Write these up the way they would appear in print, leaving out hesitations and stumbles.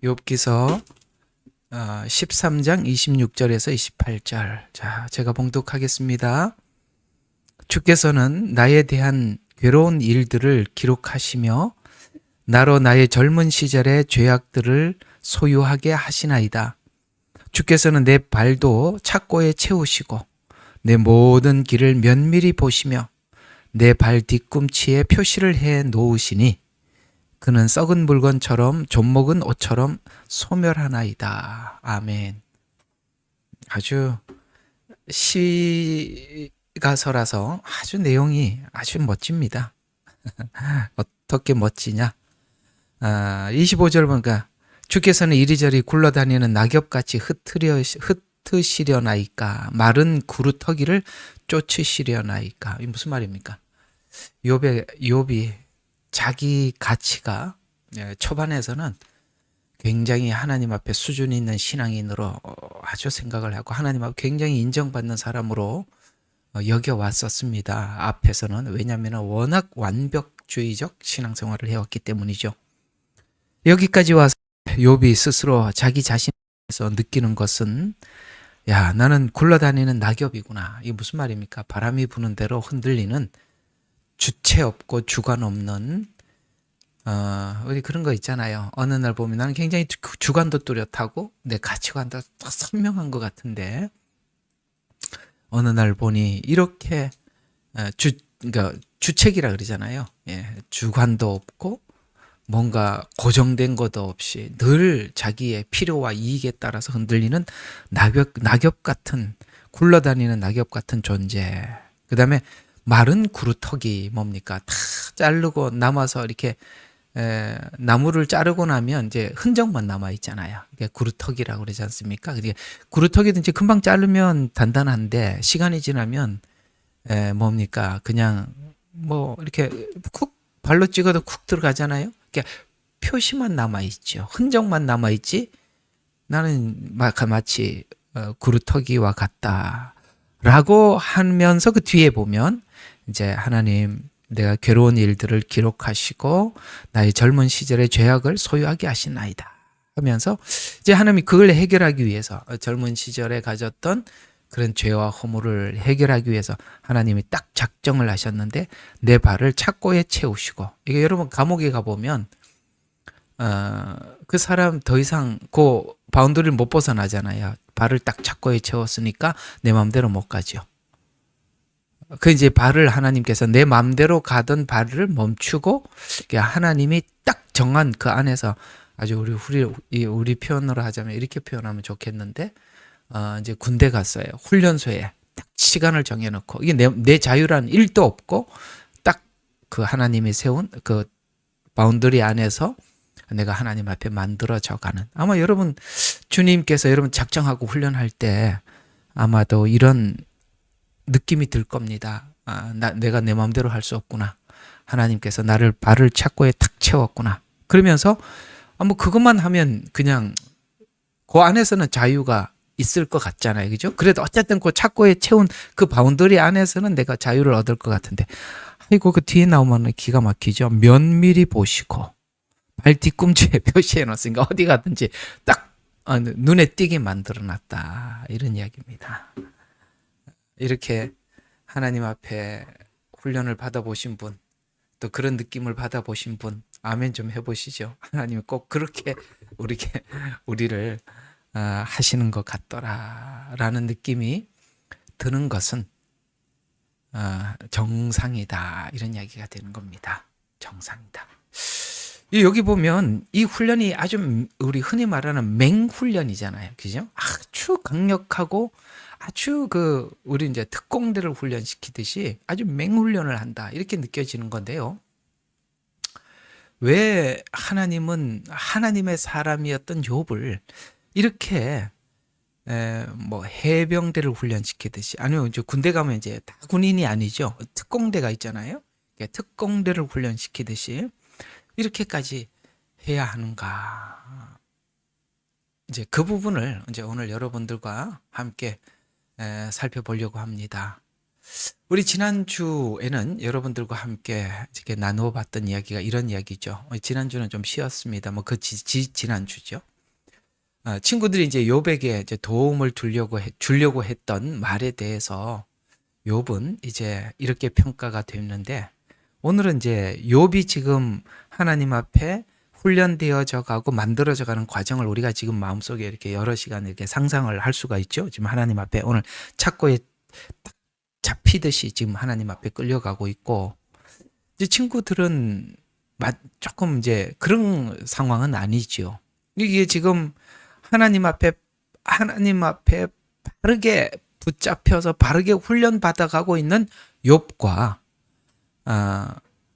욥기서 13장 26절에서 28절. 자, 제가 봉독하겠습니다. 주께서는 나에 대한 괴로운 일들을 기록하시며 나로 나의 젊은 시절의 죄악들을 소유하게 하시나이다. 주께서는 내 발도 착고에 채우시고 내 모든 길을 면밀히 보시며 내 발 뒤꿈치에 표시를 해 놓으시니 그는 썩은 물건처럼 좀먹은 옷처럼 소멸하나이다. 아멘. 아주 시가서라서 아주 내용이 아주 멋집니다. 어떻게 멋지냐? 25절 보니까 주께서는 이리저리 굴러다니는 낙엽같이 흩으시려나이까 마른 구루터기를 쫓으시려나이까. 이 무슨 말입니까? 욥이 자기 가치가 초반에서는 굉장히 하나님 앞에 수준 있는 신앙인으로 아주 생각을 하고 하나님 앞에 굉장히 인정받는 사람으로 여겨왔었습니다. 앞에서는. 왜냐하면 워낙 완벽주의적 신앙생활을 해왔기 때문이죠. 여기까지 와서 욥이 스스로 자기 자신에서 느끼는 것은 야, 나는 굴러다니는 낙엽이구나. 이게 무슨 말입니까? 바람이 부는 대로 흔들리는 주체 없고 주관 없는 우리 그런 거 있잖아요. 어느 날 보면 나는 굉장히 주관도 뚜렷하고 내 가치관도 선명한 것 같은데 어느 날 보니 이렇게 그러니까 주책이라 그러잖아요. 예, 주관도 없고 뭔가 고정된 것도 없이 늘 자기의 필요와 이익에 따라서 흔들리는 낙엽 같은 굴러다니는 낙엽 같은 존재. 그 다음에 마른 구루터기 뭡니까? 다 자르고 남아서 이렇게 나무를 자르고 나면 이제 흔적만 남아 있잖아요. 이게 구루터기라고 그러지 않습니까? 그게 구루터기도 이제 금방 자르면 단단한데 시간이 지나면 뭡니까? 그냥 뭐 이렇게 쿡 발로 찍어도 쿡 들어가잖아요. 그러니까 표시만 남아 있죠. 흔적만 남아 있지. 나는 마치 구루터기와 같다라고 하면서 그 뒤에 보면 이제 하나님 내가 괴로운 일들을 기록하시고 나의 젊은 시절의 죄악을 소유하게 하시나이다 하면서 이제 하나님이 그걸 해결하기 위해서 젊은 시절에 가졌던 그런 죄와 허물을 해결하기 위해서 하나님이 딱 작정을 하셨는데 내 발을 착고에 채우시고 이게 여러분 감옥에 가보면 그 사람 더 이상 그 바운더리를 못 벗어나잖아요. 발을 딱 착고에 채웠으니까 내 마음대로 못 가죠. 그 이제 발을 하나님께서 내 마음대로 가던 발을 멈추고 하나님이 딱 정한 그 안에서 아주 우리 표현으로 하자면 이렇게 표현하면 좋겠는데 이제 군대 갔어요. 훈련소에 딱 시간을 정해놓고 이게 내 자유라는 일도 없고 딱 그 하나님이 세운 그 바운더리 안에서 내가 하나님 앞에 만들어져 가는 아마 여러분 주님께서 여러분 작정하고 훈련할 때 아마도 이런 느낌이 들 겁니다. 내가 내 마음대로 할 수 없구나. 하나님께서 나를 발을 착고에 탁 채웠구나. 그러면서 뭐 그것만 하면 그냥 그 안에서는 자유가 있을 것 같잖아요. 그죠? 그래도 어쨌든 그 착고에 채운 그 바운더리 안에서는 내가 자유를 얻을 것 같은데 아이고 그 뒤에 나오면 기가 막히죠. 면밀히 보시고 발 뒤꿈치에 표시해 놨으니까 어디 가든지 딱 눈에 띄게 만들어 놨다. 이런 이야기입니다. 이렇게 하나님 앞에 훈련을 받아보신 분, 또 그런 느낌을 받아보신 분, 아멘 좀 해보시죠. 하나님이 꼭 그렇게 우리를 하시는 것 같더라라는 느낌이 드는 것은 정상이다. 이런 이야기가 되는 겁니다. 정상이다. 여기 보면 이 훈련이 아주 우리 흔히 말하는 맹훈련이잖아요. 그죠? 아주 강력하고 아주 우리 이제 특공대를 훈련시키듯이 아주 맹훈련을 한다. 이렇게 느껴지는 건데요. 왜 하나님은 하나님의 사람이었던 욥을 이렇게 뭐 해병대를 훈련시키듯이 아니면 이제 군대 가면 이제 다 군인이 아니죠. 특공대가 있잖아요. 특공대를 훈련시키듯이 이렇게까지 해야 하는가? 이제 그 부분을 이제 오늘 여러분들과 함께 살펴보려고 합니다. 우리 지난주에는 여러분들과 함께 이렇게 나누어 봤던 이야기가 이런 이야기죠. 지난주는 좀 쉬었습니다. 뭐 지난주죠. 친구들이 이제 욥에게 이제 도움을 주려고 했던 말에 대해서 욥은 이제 이렇게 평가가 됐는데, 오늘은 이제 욥이 지금 하나님 앞에 훈련되어져 가고 만들어져 가는 과정을 우리가 지금 마음속에 이렇게 여러 시간 이렇게 상상을 할 수가 있죠. 지금 하나님 앞에 오늘 착고에 딱 잡히듯이 지금 하나님 앞에 끌려가고 있고, 이제 친구들은 조금 이제 그런 상황은 아니지요. 이게 지금 하나님 앞에 바르게 붙잡혀서 바르게 훈련 받아가고 있는 욥과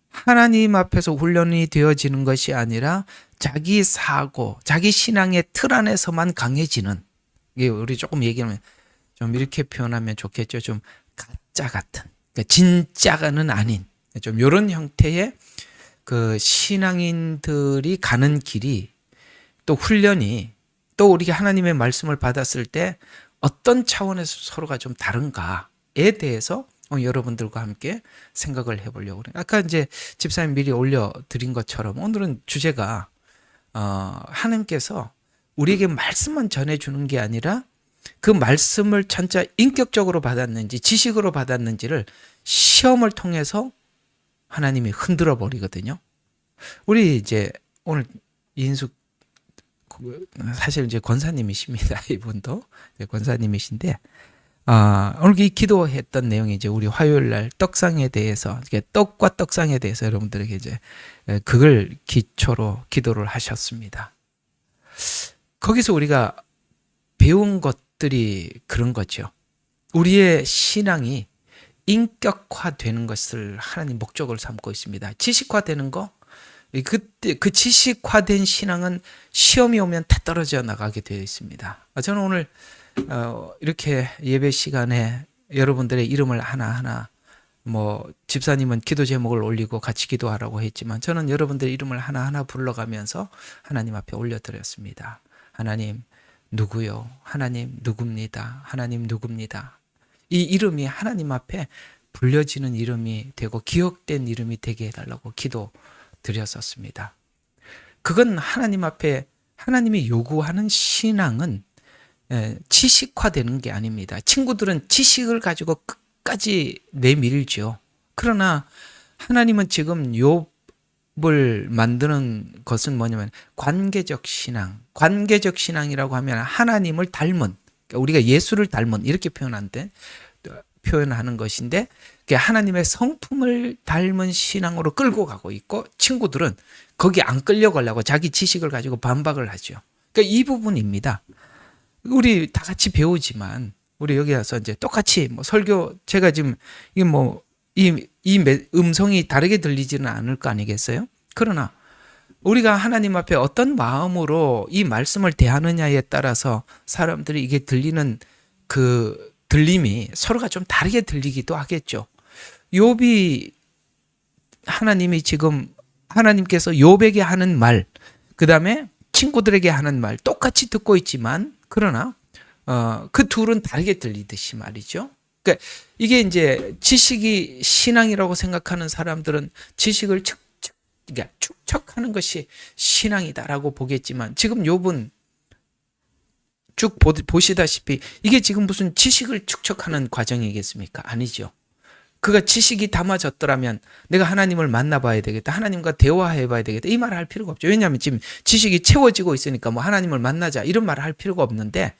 하나님 앞에서 훈련이 되어지는 것이 아니라 자기 사고, 자기 신앙의 틀 안에서만 강해지는, 이게 우리 조금 얘기하면 좀 이렇게 표현하면 좋겠죠. 좀 가짜 같은, 그러니까 진짜가는 아닌 좀 이런 형태의 그 신앙인들이 가는 길이, 또 훈련이, 또 우리가 하나님의 말씀을 받았을 때 어떤 차원에서 서로가 좀 다른가에 대해서 여러분들과 함께 생각을 해보려고 그래요. 아까 이제 집사님 미리 올려드린 것처럼 오늘은 주제가 하나님께서 우리에게 말씀만 전해주는 게 아니라 그 말씀을 진짜 인격적으로 받았는지 지식으로 받았는지를 시험을 통해서 하나님이 흔들어 버리거든요. 우리 이제 오늘 이인숙 사실 이제 권사님이십니다. 이분도 권사님이신데, 오늘 이 기도했던 내용이 이제 우리 화요일 날 떡상에 대해서, 떡과 떡상에 대해서 여러분들에게 이제 그걸 기초로 기도를 하셨습니다. 거기서 우리가 배운 것들이 그런 거죠. 우리의 신앙이 인격화되는 것을 하나님 목적을 삼고 있습니다. 지식화되는 거, 그때 그 지식화된 신앙은 시험이 오면 다 떨어져 나가게 되어 있습니다. 저는 오늘 이렇게 예배 시간에 여러분들의 이름을 하나하나, 뭐 집사님은 기도 제목을 올리고 같이 기도하라고 했지만 저는 여러분들의 이름을 하나하나 불러가면서 하나님 앞에 올려드렸습니다. 하나님 누구요? 하나님 누굽니다. 하나님 누굽니다. 이 이름이 하나님 앞에 불려지는 이름이 되고 기억된 이름이 되게 해달라고 기도드렸었습니다. 그건 하나님 앞에 하나님이 요구하는 신앙은 지식화되는 게 아닙니다. 친구들은 지식을 가지고 끝까지 내밀죠. 그러나 하나님은 지금 욥을 만드는 것은 뭐냐면 관계적 신앙. 관계적 신앙이라고 하면 하나님을 닮은, 그러니까 우리가 예수를 닮은 이렇게 표현하는 것인데, 하나님의 성품을 닮은 신앙으로 끌고 가고 있고, 친구들은 거기 안 끌려가려고 자기 지식을 가지고 반박을 하죠. 그러니까 이 부분입니다. 우리 다 같이 배우지만 우리 여기 와서 이제 똑같이 뭐 설교, 제가 지금 이게 뭐 이 음성이 다르게 들리지는 않을 거 아니겠어요? 그러나 우리가 하나님 앞에 어떤 마음으로 이 말씀을 대하느냐에 따라서 사람들이 이게 들리는 그 들림이 서로가 좀 다르게 들리기도 하겠죠. 욥이 하나님께서 욥에게 하는 말, 그 다음에 친구들에게 하는 말 똑같이 듣고 있지만, 그러나 그 둘은 다르게 들리듯이 말이죠. 그러니까 이게 이제 지식이 신앙이라고 생각하는 사람들은 지식을 그러니까 축적하는 것이 신앙이다라고 보겠지만, 지금 욥은 쭉 보시다시피 이게 지금 무슨 지식을 축적하는 과정이겠습니까? 아니죠. 그가 지식이 담아졌더라면 내가 하나님을 만나봐야 되겠다, 하나님과 대화해봐야 되겠다, 이 말을 할 필요가 없죠. 왜냐하면 지금 지식이 채워지고 있으니까 뭐 하나님을 만나자 이런 말을 할 필요가 없는데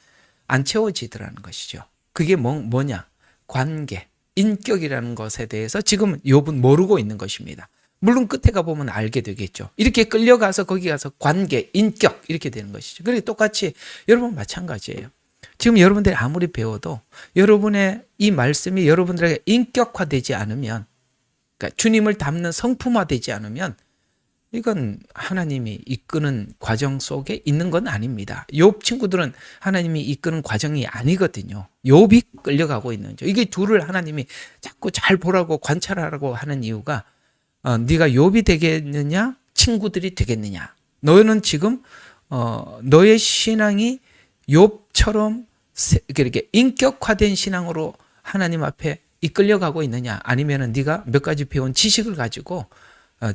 안 채워지더라는 것이죠. 그게 뭐냐? 관계, 인격이라는 것에 대해서 지금 욥은 모르고 있는 것입니다. 물론 끝에 가보면 알게 되겠죠. 이렇게 끌려가서 거기 가서 관계, 인격 이렇게 되는 것이죠. 그리고 똑같이 여러분 마찬가지예요. 지금 여러분들이 아무리 배워도 여러분의 이 말씀이 여러분들에게 인격화되지 않으면, 그러니까 주님을 닮는 성품화되지 않으면 이건 하나님이 이끄는 과정 속에 있는 건 아닙니다. 욥 친구들은 하나님이 이끄는 과정이 아니거든요. 욥이 끌려가고 있는 거죠. 이게 둘을 하나님이 자꾸 잘 보라고 관찰하라고 하는 이유가, 네가 욥이 되겠느냐 친구들이 되겠느냐. 너는 지금 너의 신앙이 욥처럼 이렇게 인격화된 신앙으로 하나님 앞에 이끌려가고 있느냐, 아니면은 네가 몇 가지 배운 지식을 가지고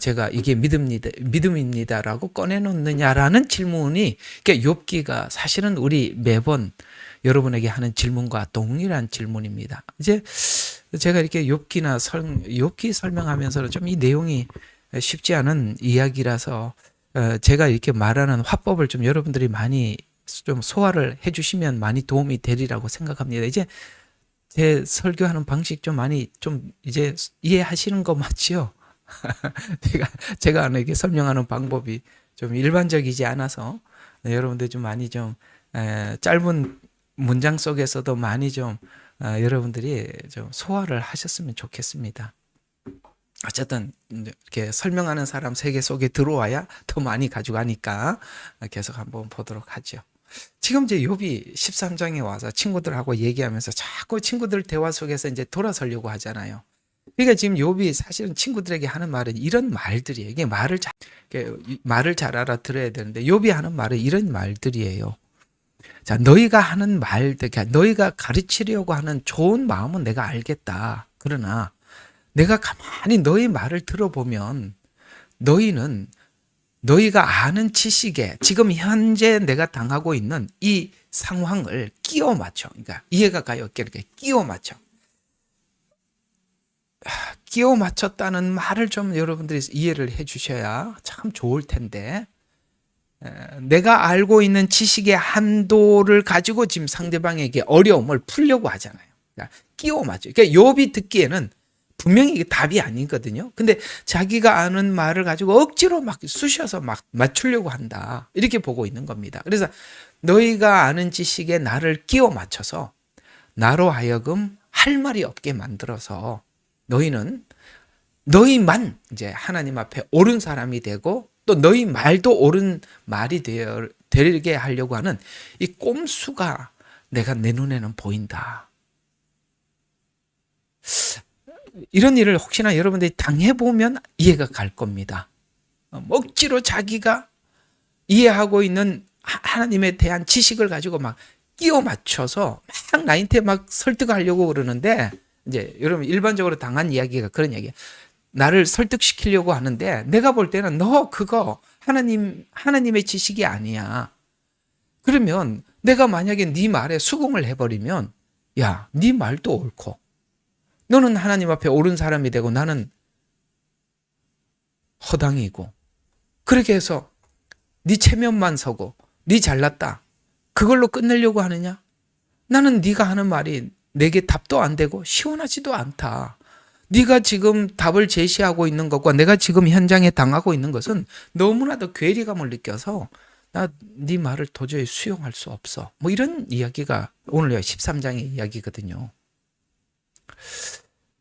제가 이게 믿음입니다라고 꺼내놓느냐라는 질문이, 그러니까 욥기가 사실은 우리 매번 여러분에게 하는 질문과 동일한 질문입니다. 이제 제가 이렇게 욥기 설명하면서 좀 이 내용이 쉽지 않은 이야기라서 제가 이렇게 말하는 화법을 좀 여러분들이 많이 좀 소화를 해주시면 많이 도움이 되리라고 생각합니다. 이제 제 설교하는 방식 좀 많이 좀 이제 이해하시는 거 맞지요? 제가 이렇게 설명하는 방법이 좀 일반적이지 않아서 여러분들 좀 많이 좀 짧은 문장 속에서도 많이 좀 여러분들이 좀 소화를 하셨으면 좋겠습니다. 어쨌든 이렇게 설명하는 사람 세계 속에 들어와야 더 많이 가져가니까 계속 한번 보도록 하죠. 지금 이제 욥이 13장에 와서 친구들하고 얘기하면서 자꾸 친구들 대화 속에서 이제 돌아서려고 하잖아요. 그러니까 지금 욥이 사실은 친구들에게 하는 말은 이런 말들이에요. 이게 말을 잘 알아들어야 되는데 욥이 하는 말은 이런 말들이에요. 자, 너희가 하는 말들, 그러니까 너희가 가르치려고 하는 좋은 마음은 내가 알겠다. 그러나 내가 가만히 너희 말을 들어보면 너희가 아는 지식에 지금 현재 내가 당하고 있는 이 상황을 끼워 맞춰. 그러니까 이해가 가요. 이렇게 끼워 맞춰. 끼워 맞췄다는 말을 좀 여러분들이 이해를 해 주셔야 참 좋을 텐데, 내가 알고 있는 지식의 한도를 가지고 지금 상대방에게 어려움을 풀려고 하잖아요. 그러니까 끼워 맞춰. 그러니까 욥이 듣기에는 분명히 이게 답이 아니거든요. 근데 자기가 아는 말을 가지고 억지로 막 쑤셔서 막 맞추려고 한다. 이렇게 보고 있는 겁니다. 그래서 너희가 아는 지식에 나를 끼워 맞춰서 나로 하여금 할 말이 없게 만들어서 너희만 이제 하나님 앞에 옳은 사람이 되고 또 너희 말도 옳은 말이 되게 하려고 하는 이 꼼수가 내가 내 눈에는 보인다. 이런 일을 혹시나 여러분들이 당해보면 이해가 갈 겁니다. 억지로 자기가 이해하고 있는 하나님에 대한 지식을 가지고 막 끼워 맞춰서 막 나한테 막 설득하려고 그러는데, 이제 여러분 일반적으로 당한 이야기가 그런 이야기예요. 나를 설득시키려고 하는데 내가 볼 때는 너 그거 하나님의 지식이 아니야. 그러면 내가 만약에 네 말에 수긍을 해버리면, 야, 네 말도 옳고 너는 하나님 앞에 옳은 사람이 되고 나는 허당이고, 그렇게 해서 네 체면만 서고 네 잘났다 그걸로 끝내려고 하느냐? 나는 네가 하는 말이 내게 답도 안 되고 시원하지도 않다. 네가 지금 답을 제시하고 있는 것과 내가 지금 현장에 당하고 있는 것은 너무나도 괴리감을 느껴서 나 네 말을 도저히 수용할 수 없어. 뭐 이런 이야기가 오늘 13장의 이야기거든요.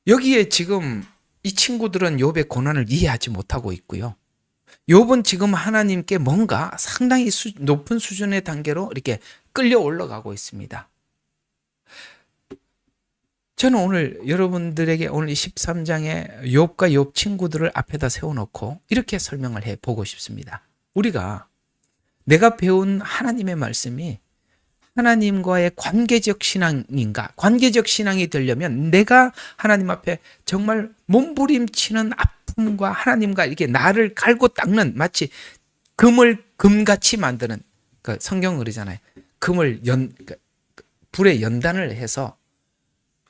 여기에 지금 이 친구들은 욥의 고난을 이해하지 못하고 있고요. 욥은 지금 하나님께 뭔가 상당히 높은 수준의 단계로 이렇게 끌려 올라가고 있습니다. 저는 오늘 여러분들에게 오늘 이 13장의 욥과 욥 친구들을 앞에다 세워놓고 이렇게 설명을 해보고 싶습니다. 내가 배운 하나님의 말씀이 하나님과의 관계적 신앙인가? 관계적 신앙이 되려면 내가 하나님 앞에 정말 몸부림치는 아픔과 하나님과 이렇게 나를 갈고 닦는, 마치 금을 금같이 만드는, 그 성경은 그러잖아요. 금을 불에 연단을 해서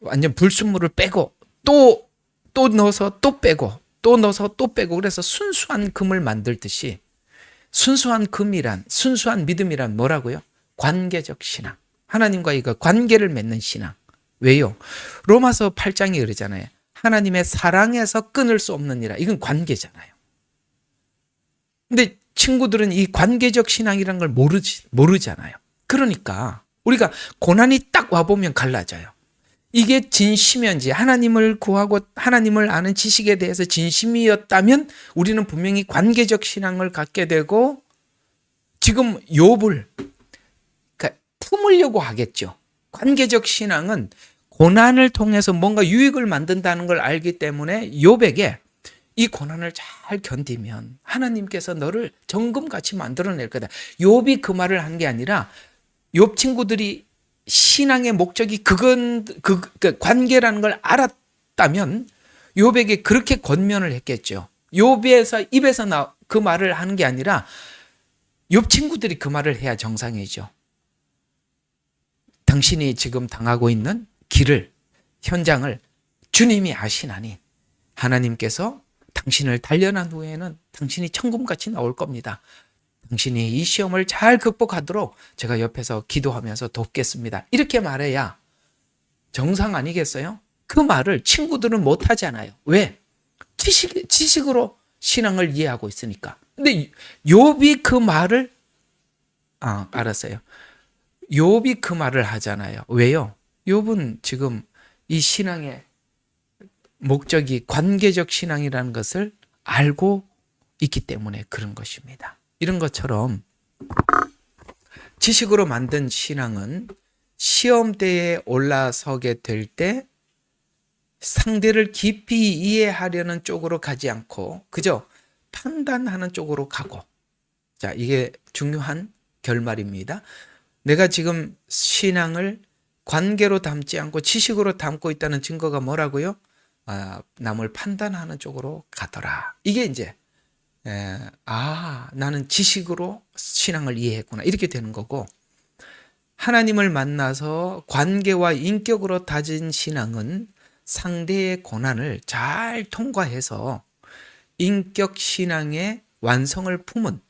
완전 불순물을 빼고 또 넣어서 또 빼고 또 넣어서 또 빼고, 그래서 순수한 금을 만들듯이 순수한 믿음이란 뭐라고요? 관계적 신앙. 하나님과 이거 관계를 맺는 신앙. 왜요? 로마서 8장이 그러잖아요. 하나님의 사랑에서 끊을 수 없느니라. 이건 관계잖아요. 근데 친구들은 이 관계적 신앙이라는 걸 모르잖아요. 그러니까 우리가 고난이 딱 와보면 갈라져요. 이게 진심이었는지, 하나님을 구하고 하나님을 아는 지식에 대해서 진심이었다면 우리는 분명히 관계적 신앙을 갖게 되고, 지금 욥을 품으려고 하겠죠. 관계적 신앙은 고난을 통해서 뭔가 유익을 만든다는 걸 알기 때문에 욥에게 이 고난을 잘 견디면 하나님께서 너를 정금같이 만들어낼 거다. 욥이 그 말을 한 게 아니라 욥 친구들이 신앙의 목적이 그 관계라는 걸 알았다면 욥에게 그렇게 권면을 했겠죠. 욥에서 입에서 그 말을 하는 게 아니라 욥 친구들이 그 말을 해야 정상이죠. 당신이 지금 당하고 있는 길을, 현장을 주님이 아시나니 하나님께서 당신을 단련한 후에는 당신이 천금같이 나올 겁니다. 당신이 이 시험을 잘 극복하도록 제가 옆에서 기도하면서 돕겠습니다. 이렇게 말해야 정상 아니겠어요? 그 말을 친구들은 못 하잖아요. 왜? 지식으로 신앙을 이해하고 있으니까. 근데 욥이 그 말을 알았어요. 욥이 그 말을 하잖아요. 왜요? 욥은 지금 이 신앙의 목적이 관계적 신앙이라는 것을 알고 있기 때문에 그런 것입니다. 이런 것처럼 지식으로 만든 신앙은 시험대에 올라서게 될 때 상대를 깊이 이해하려는 쪽으로 가지 않고 그저 판단하는 쪽으로 가고, 자, 이게 중요한 결말입니다. 내가 지금 신앙을 관계로 담지 않고 지식으로 담고 있다는 증거가 뭐라고요? 남을 판단하는 쪽으로 가더라. 이게 이제 나는 지식으로 신앙을 이해했구나, 이렇게 되는 거고, 하나님을 만나서 관계와 인격으로 다진 신앙은 상대의 고난을 잘 통과해서 인격 신앙의 완성을 품은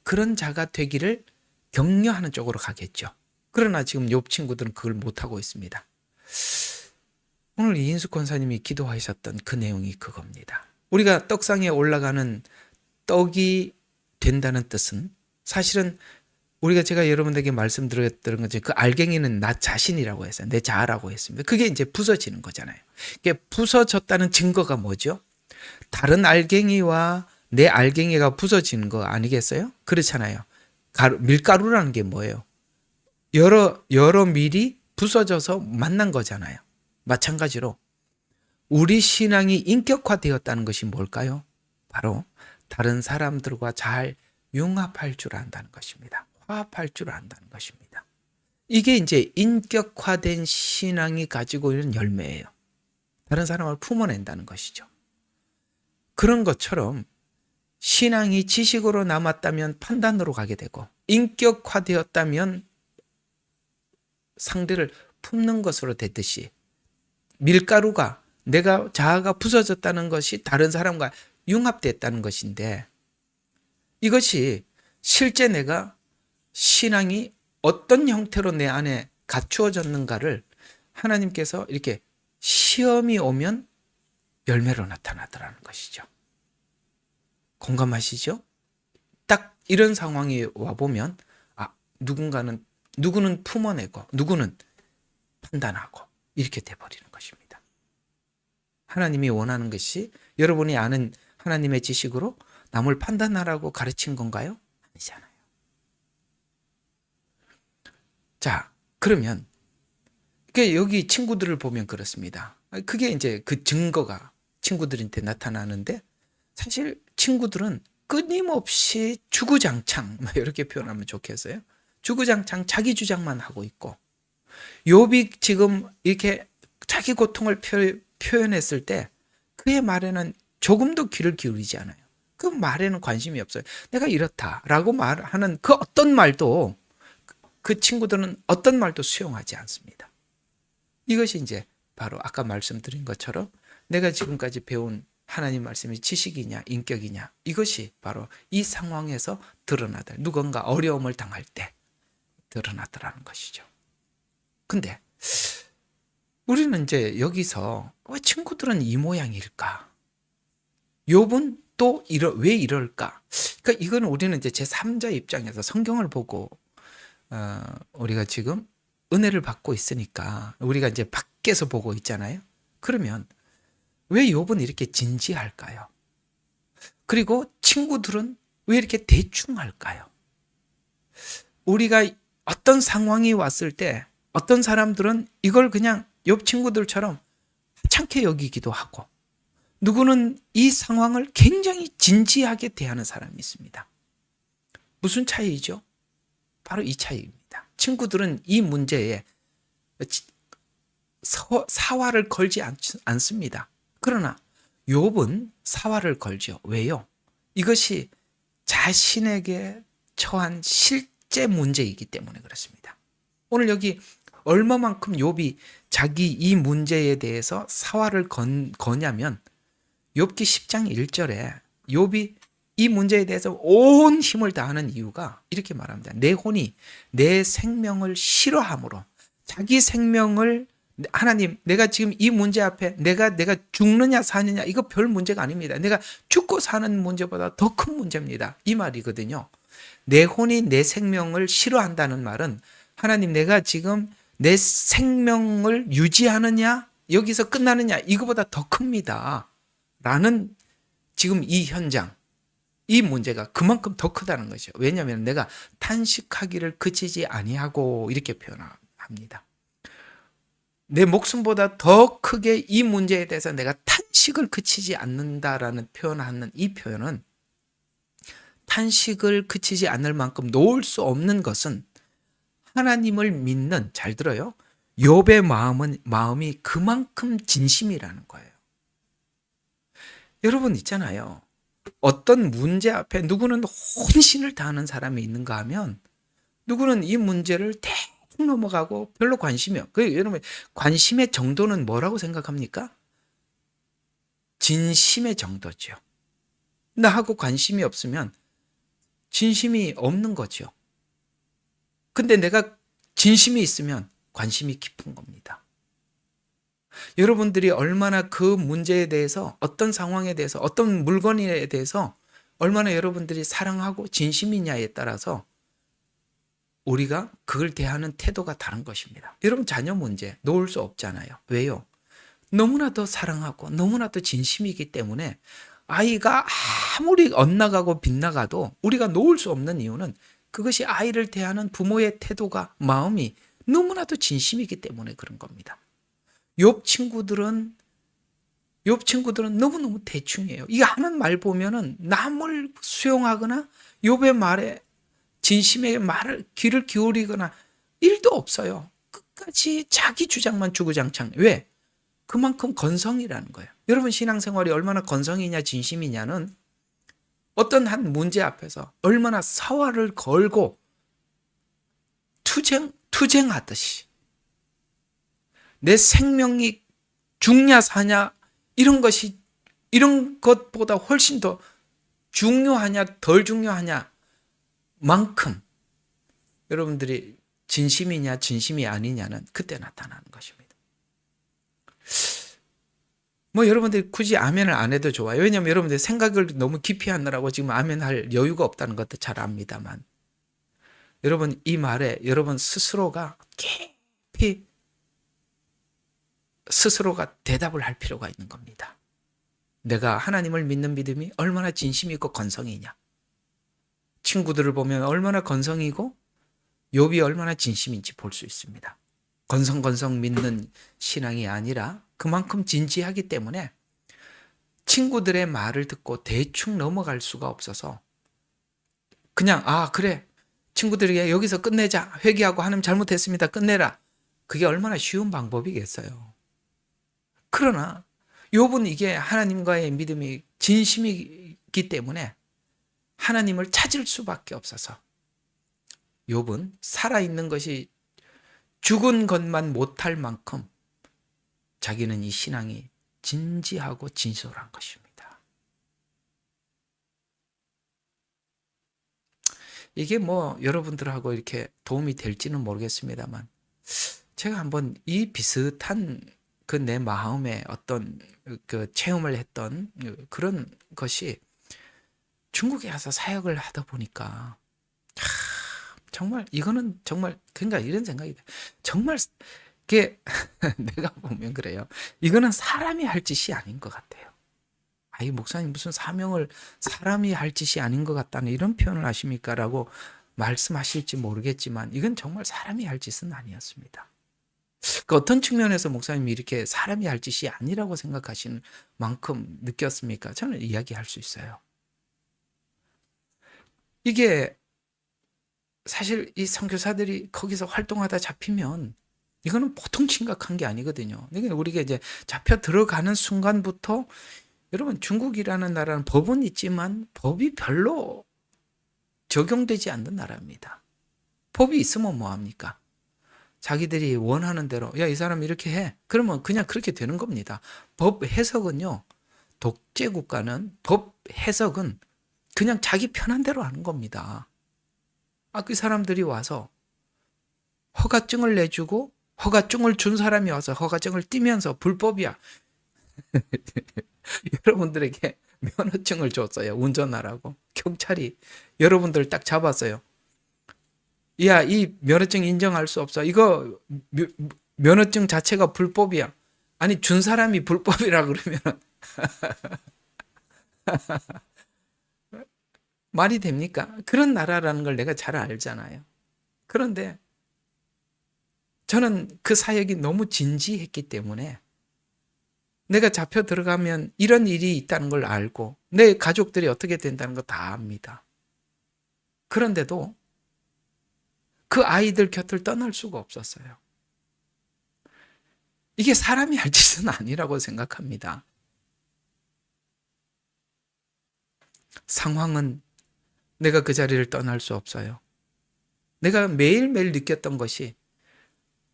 그런 자가 되기를 격려하는 쪽으로 가겠죠. 그러나 지금 욥 친구들은 그걸 못하고 있습니다. 오늘 이인숙 권사님이 기도하셨던 그 내용이 그겁니다. 우리가 떡상에 올라가는 떡이 된다는 뜻은 사실은 제가 여러분들에게 말씀드렸던 거죠. 그 알갱이는 나 자신이라고 했어요. 내 자아라고 했습니다. 그게 이제 부서지는 거잖아요. 이게 부서졌다는 증거가 뭐죠? 다른 알갱이와 내 알갱이가 부서지는 거 아니겠어요? 그렇잖아요. 밀가루라는 게 뭐예요? 여러 밀이 부서져서 만난 거잖아요. 마찬가지로 우리 신앙이 인격화되었다는 것이 뭘까요? 바로 다른 사람들과 잘 융합할 줄 안다는 것입니다. 화합할 줄 안다는 것입니다. 이게 이제 인격화된 신앙이 가지고 있는 열매예요. 다른 사람을 품어낸다는 것이죠. 그런 것처럼 신앙이 지식으로 남았다면 판단으로 가게 되고, 인격화되었다면 상대를 품는 것으로 됐듯이, 밀가루가 내가 자아가 부서졌다는 것이 다른 사람과 융합됐다는 것인데, 이것이 실제 내가 신앙이 어떤 형태로 내 안에 갖추어졌는가를 하나님께서 이렇게 시험이 오면 열매로 나타나더라는 것이죠. 공감하시죠? 딱 이런 상황이 와보면 누구는 품어내고 누구는 판단하고 이렇게 돼버리는 것입니다. 하나님이 원하는 것이 여러분이 아는 하나님의 지식으로 남을 판단하라고 가르친 건가요? 아니잖아요. 자, 그러면 여기 친구들을 보면 그렇습니다. 그게 이제 그 증거가 친구들한테 나타나는데, 사실 친구들은 끊임없이 주구장창, 이렇게 표현하면 좋겠어요. 주구장창 자기 주장만 하고 있고, 욥이 지금 이렇게 자기 고통을 표현했을 때 그의 말에는 조금도 귀를 기울이지 않아요. 그 말에는 관심이 없어요. 내가 이렇다라고 말하는 그 어떤 말도, 그 친구들은 어떤 말도 수용하지 않습니다. 이것이 이제 바로 아까 말씀드린 것처럼 내가 지금까지 배운 하나님 말씀이 지식이냐 인격이냐, 이것이 바로 이 상황에서 드러나다. 누군가 어려움을 당할 때 드러나더라는 것이죠. 근데 우리는 이제 여기서 왜 친구들은 이 모양일까? 욥은 또 왜 이럴까? 그러니까 이건 우리는 이제 제3자 입장에서 성경을 보고 우리가 지금 은혜를 받고 있으니까 우리가 이제 밖에서 보고 있잖아요. 그러면 왜 욥은 이렇게 진지할까요? 그리고 친구들은 왜 이렇게 대충 할까요? 우리가 어떤 상황이 왔을 때 어떤 사람들은 이걸 그냥 욥 친구들처럼 하찮게 여기기도 하고, 누구는 이 상황을 굉장히 진지하게 대하는 사람이 있습니다. 무슨 차이죠? 바로 이 차이입니다. 친구들은 이 문제에 사활을 걸지 않습니다. 그러나 욥은 사활을 걸죠. 왜요? 이것이 자신에게 처한 실제 문제이기 때문에 그렇습니다. 오늘 여기 얼마만큼 욥이 자기 이 문제에 대해서 사활을 거냐면 욥기 10장 1절에 욥이 이 문제에 대해서 온 힘을 다하는 이유가 이렇게 말합니다. 내 혼이 내 생명을 싫어함으로 자기 생명을 하나님 내가 지금 이 문제 앞에 내가 죽느냐 사느냐 이거 별 문제가 아닙니다. 내가 죽고 사는 문제보다 더 큰 문제입니다. 이 말이거든요. 내 혼이 내 생명을 싫어한다는 말은 하나님 내가 지금 내 생명을 유지하느냐 여기서 끝나느냐 이거보다 더 큽니다. 라는 지금 이 현장 이 문제가 그만큼 더 크다는 것이죠. 왜냐하면 내가 탄식하기를 그치지 아니하고 이렇게 표현합니다. 내 목숨보다 더 크게 이 문제에 대해서 내가 탄식을 그치지 않는다라는 표현하는 이 표현은 탄식을 그치지 않을 만큼 놓을 수 없는 것은 하나님을 믿는 잘 들어요. 욥의 마음이 그만큼 진심이라는 거예요. 여러분 있잖아요. 어떤 문제 앞에 누구는 혼신을 다하는 사람이 있는가 하면 누구는 이 문제를 대충 넘어가고 별로 관심이 없어요. 여러분 관심의 정도는 뭐라고 생각합니까? 진심의 정도죠. 나하고 관심이 없으면 진심이 없는 거죠. 근데 내가 진심이 있으면 관심이 깊은 겁니다. 여러분들이 얼마나 그 문제에 대해서 어떤 상황에 대해서 어떤 물건에 대해서 얼마나 여러분들이 사랑하고 진심이냐에 따라서 우리가 그걸 대하는 태도가 다른 것입니다. 여러분 자녀 문제 놓을 수 없잖아요. 왜요? 너무나도 사랑하고 너무나도 진심이기 때문에 아이가 아무리 엇나가고 빗나가도 우리가 놓을 수 없는 이유는 그것이 아이를 대하는 부모의 태도가 마음이 너무나도 진심이기 때문에 그런 겁니다. 욥 친구들은 너무너무 대충이에요. 이게 하는 말 보면은 남을 수용하거나 욥의 말에 진심의 말을 귀를 기울이거나 일도 없어요. 끝까지 자기 주장만 주구장창. 왜? 그만큼 건성이라는 거예요. 여러분 신앙생활이 얼마나 건성이냐 진심이냐는 어떤 한 문제 앞에서 얼마나 사활을 걸고 투쟁하듯이 내 생명이 죽냐 사냐 이런 것보다 훨씬 더 중요하냐 덜 중요하냐 만큼 여러분들이 진심이냐 진심이 아니냐는 그때 나타나는 것입니다. 뭐 여러분들이 굳이 아멘을 안 해도 좋아요. 왜냐하면 여러분들이 생각을 너무 깊이 하느라고 지금 아멘할 여유가 없다는 것도 잘 압니다만 여러분 이 말에 여러분 스스로가 깊이 스스로가 대답을 할 필요가 있는 겁니다. 내가 하나님을 믿는 믿음이 얼마나 진심이 있고 건성이냐. 친구들을 보면 얼마나 건성이고 욥이 얼마나 진심인지 볼 수 있습니다. 건성 믿는 신앙이 아니라 그만큼 진지하기 때문에 친구들의 말을 듣고 대충 넘어갈 수가 없어서 그냥 그래 친구들에게 여기서 끝내자 회개하고 하나님 잘못했습니다 끝내라 그게 얼마나 쉬운 방법이겠어요. 그러나 욥은 이게 하나님과의 믿음이 진심이기 때문에 하나님을 찾을 수밖에 없어서 욥은 살아있는 것이 죽은 것만 못할 만큼 자기는 이 신앙이 진지하고 진솔한 것입니다. 이게 뭐 여러분들하고 이렇게 도움이 될지는 모르겠습니다만 제가 한번 이 비슷한 그 내 마음에 어떤 그 체험을 했던 그런 것이 중국에 가서 사역을 하다 보니까 정말 이거는 정말 그러니까 이런 생각이 돼. 정말 이게 내가 보면 그래요. 이거는 사람이 할 짓이 아닌 것 같아요. 이 목사님 무슨 사명을 사람이 할 짓이 아닌 것 같다는 이런 표현을 하십니까? 라고 말씀하실지 모르겠지만 이건 정말 사람이 할 짓은 아니었습니다. 그 어떤 측면에서 목사님이 이렇게 사람이 할 짓이 아니라고 생각하시는 만큼 느꼈습니까? 저는 이야기할 수 있어요. 이게 사실 이 선교사들이 거기서 활동하다 잡히면 이거는 보통 심각한 게 아니거든요. 우리가 이제 잡혀 들어가는 순간부터 여러분, 중국이라는 나라는 법은 있지만 법이 별로 적용되지 않는 나라입니다. 법이 있으면 뭐합니까? 자기들이 원하는 대로, 야, 이 사람 이렇게 해. 그러면 그냥 그렇게 되는 겁니다. 법 해석은요, 독재 국가는 법 해석은 그냥 자기 편한 대로 하는 겁니다. 그 사람들이 와서 허가증을 내주고, 허가증을 준 사람이 와서 허가증을 띄면서 불법이야. 여러분들에게 면허증을 줬어요. 운전하라고. 경찰이 여러분들 딱 잡았어요. 야, 이 면허증 인정할 수 없어. 이거 면허증 자체가 불법이야. 아니, 준 사람이 불법이라 그러면 말이 됩니까? 그런 나라라는 걸 내가 잘 알잖아요. 그런데 저는 그 사역이 너무 진지했기 때문에 내가 잡혀 들어가면 이런 일이 있다는 걸 알고 내 가족들이 어떻게 된다는 거 다 압니다. 그런데도 그 아이들 곁을 떠날 수가 없었어요. 이게 사람이 할 짓은 아니라고 생각합니다. 상황은 내가 그 자리를 떠날 수 없어요. 내가 매일매일 느꼈던 것이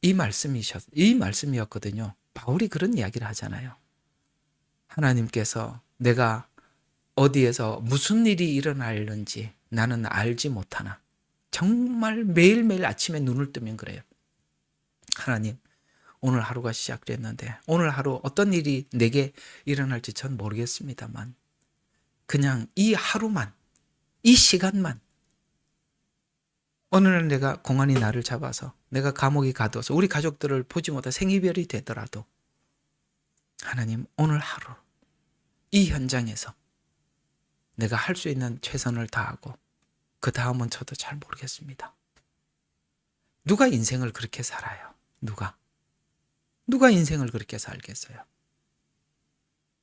이 말씀이었거든요. 바울이 그런 이야기를 하잖아요. 하나님께서 내가 어디에서 무슨 일이 일어날는지 나는 알지 못하나. 정말 매일매일 아침에 눈을 뜨면 그래요. 하나님, 오늘 하루가 시작됐는데 오늘 하루 어떤 일이 내게 일어날지 전 모르겠습니다만 그냥 이 하루만, 이 시간만 어느 날 내가 공안이 나를 잡아서 내가 감옥에 가둬서 우리 가족들을 보지 못해 생이별이 되더라도 하나님, 오늘 하루 이 현장에서 내가 할 수 있는 최선을 다하고 그 다음은 저도 잘 모르겠습니다. 누가 인생을 그렇게 살아요? 누가 인생을 그렇게 살겠어요?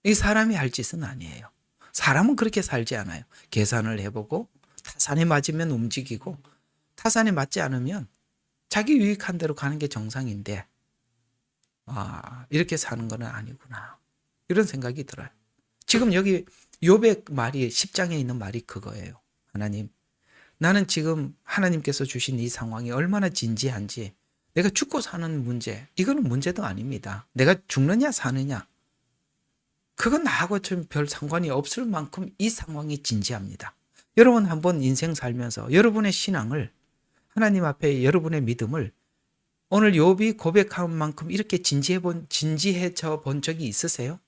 이 사람이 할 짓은 아니에요. 사람은 그렇게 살지 않아요. 계산을 해보고 타산에 맞으면 움직이고 타산에 맞지 않으면 자기 유익한 대로 가는 게 정상인데 이렇게 사는 건 아니구나. 이런 생각이 들어요. 지금 여기 욥의 말이 10장에 있는 말이 그거예요. 하나님, 나는 지금 하나님께서 주신 이 상황이 얼마나 진지한지 내가 죽고 사는 문제, 이거는 문제도 아닙니다. 내가 죽느냐 사느냐 그건 나하고 좀 별 상관이 없을 만큼 이 상황이 진지합니다. 여러분 한번 인생 살면서 여러분의 신앙을 하나님 앞에 여러분의 믿음을 오늘 욥이 고백한 만큼 이렇게 진지해져 본 적이 있으세요?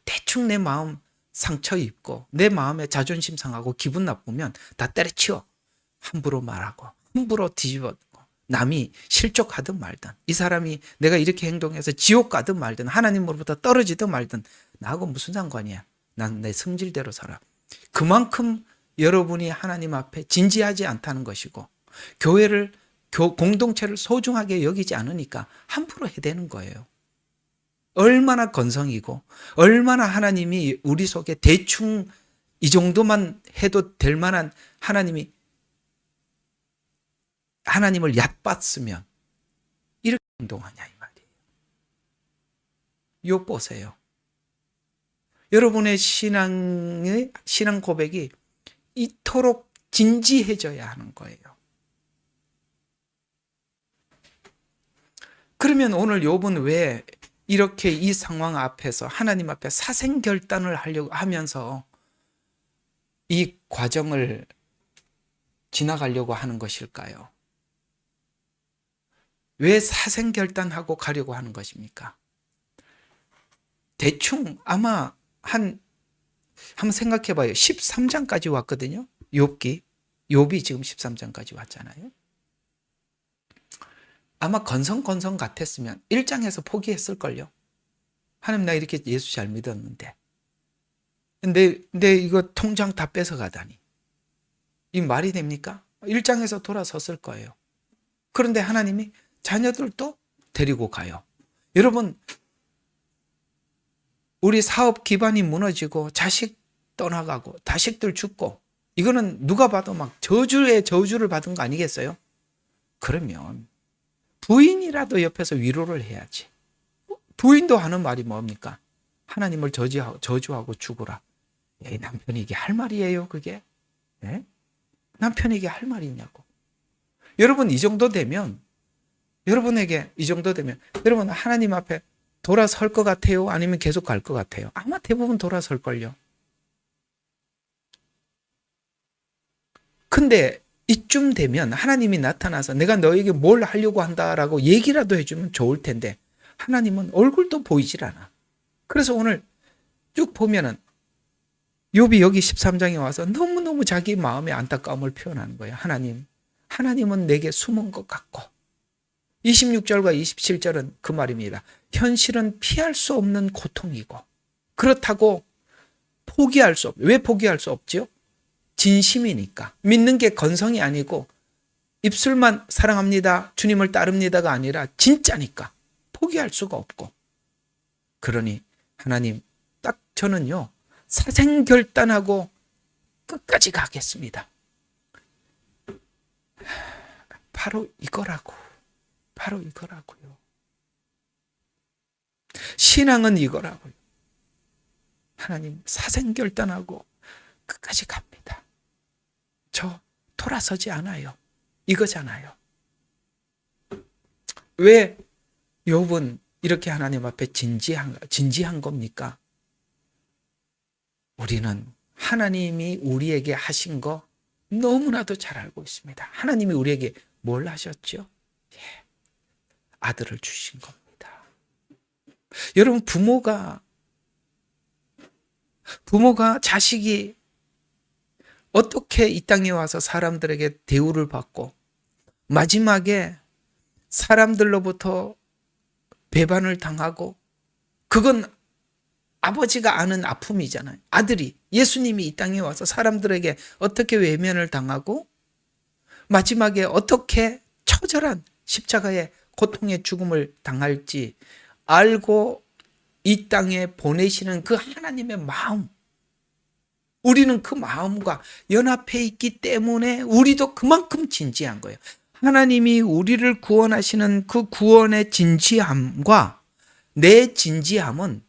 대충 내 마음 상처 입고 내 마음에 자존심 상하고 기분 나쁘면 다 때려치워 함부로 말하고 함부로 뒤집어 남이 실족하든 말든 이 사람이 내가 이렇게 행동해서 지옥 가든 말든 하나님으로부터 떨어지든 말든 나하고 무슨 상관이야. 난 내 성질대로 살아. 그만큼 여러분이 하나님 앞에 진지하지 않다는 것이고 교회를 공동체를 소중하게 여기지 않으니까 함부로 해대는 거예요. 얼마나 건성이고 얼마나 하나님이 우리 속에 대충 이 정도만 해도 될 만한 하나님을 얕봤으면 이렇게 행동하냐 이 말이에요. 욥 보세요. 여러분의 신앙 고백이 이토록 진지해져야 하는 거예요. 그러면 오늘 욥은 왜 이렇게 이 상황 앞에서 하나님 앞에 사생결단을 하려고 하면서 이 과정을 지나가려고 하는 것일까요? 왜 사생결단하고 가려고 하는 것입니까? 대충 아마 한번 생각해 봐요. 13장까지 왔거든요. 욥이 지금 13장까지 왔잖아요. 아마 건성 같았으면 1장에서 포기했을걸요. 하나님, 나 이렇게 예수 잘 믿었는데 근데 이거 통장 다 뺏어가다니 이 말이 됩니까? 1장에서 돌아섰을 거예요. 그런데 하나님이 자녀들도 데리고 가요. 여러분, 우리 사업 기반이 무너지고 자식 떠나가고 자식들 죽고 이거는 누가 봐도 막 저주를 받은 거 아니겠어요? 그러면 부인이라도 옆에서 위로를 해야지. 부인도 하는 말이 뭡니까? 하나님을 저주하고 죽어라. 남편이 이게 할 말이에요, 그게? 예? 남편이 이게 할 말이냐고. 여러분, 이 정도 되면, 여러분, 하나님 앞에 돌아설 것 같아요? 아니면 계속 갈 것 같아요? 아마 대부분 돌아설걸요. 근데 이쯤 되면 하나님이 나타나서 내가 너에게 뭘 하려고 한다라고 얘기라도 해주면 좋을 텐데, 하나님은 얼굴도 보이질 않아. 그래서 오늘 쭉 보면은 욥이 여기 13장에 와서 너무너무 자기 마음의 안타까움을 표현하는 거예요. 하나님은 내게 숨은 것 같고, 26절과 27절은 그 말입니다. 현실은 피할 수 없는 고통이고, 그렇다고 왜 포기할 수 없죠? 진심이니까. 믿는 게 건성이 아니고 입술만 사랑합니다, 주님을 따릅니다가 아니라 진짜니까 포기할 수가 없고. 그러니 하나님, 딱 저는요, 사생결단하고 끝까지 가겠습니다. 바로 이거라고요. 신앙은 이거라고요. 하나님, 사생결단하고 끝까지 갑니다. 저 돌아서지 않아요. 이거잖아요. 왜 욥은 이렇게 하나님 앞에 진지한 겁니까? 우리는 하나님이 우리에게 하신 거 너무나도 잘 알고 있습니다. 하나님이 우리에게 뭘 하셨죠? 아들을 주신 겁니다. 여러분, 부모가 자식이 어떻게 이 땅에 와서 사람들에게 대우를 받고 마지막에 사람들로부터 배반을 당하고, 그건 아버지가 아는 아픔이잖아요. 아들이, 예수님이 이 땅에 와서 사람들에게 어떻게 외면을 당하고 마지막에 어떻게 처절한 십자가의 고통의 죽음을 당할지 알고 이 땅에 보내시는 그 하나님의 마음, 우리는 그 마음과 연합해 있기 때문에 우리도 그만큼 진지한 거예요. 하나님이 우리를 구원하시는 그 구원의 진지함과 내 진지함은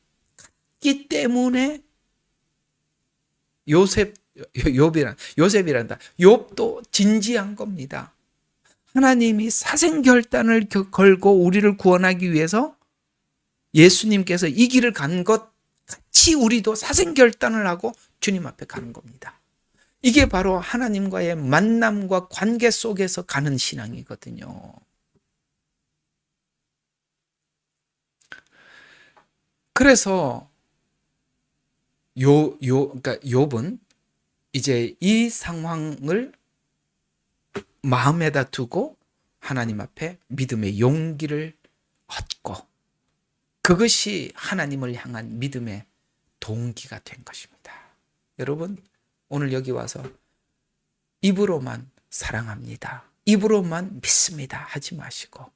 같기 때문에 요셉이란다. 욥도 진지한 겁니다. 하나님이 사생결단을 걸고 우리를 구원하기 위해서 예수님께서 이 길을 간 것 같이 우리도 사생결단을 하고 주님 앞에 가는 겁니다. 이게 바로 하나님과의 만남과 관계 속에서 가는 신앙이거든요. 그래서 그러니까 욥은 이제 이 상황을 마음에다 두고 하나님 앞에 믿음의 용기를 얻고, 그것이 하나님을 향한 믿음의 동기가 된 것입니다. 여러분, 오늘 여기 와서 입으로만 사랑합니다, 입으로만 믿습니다 하지 마시고,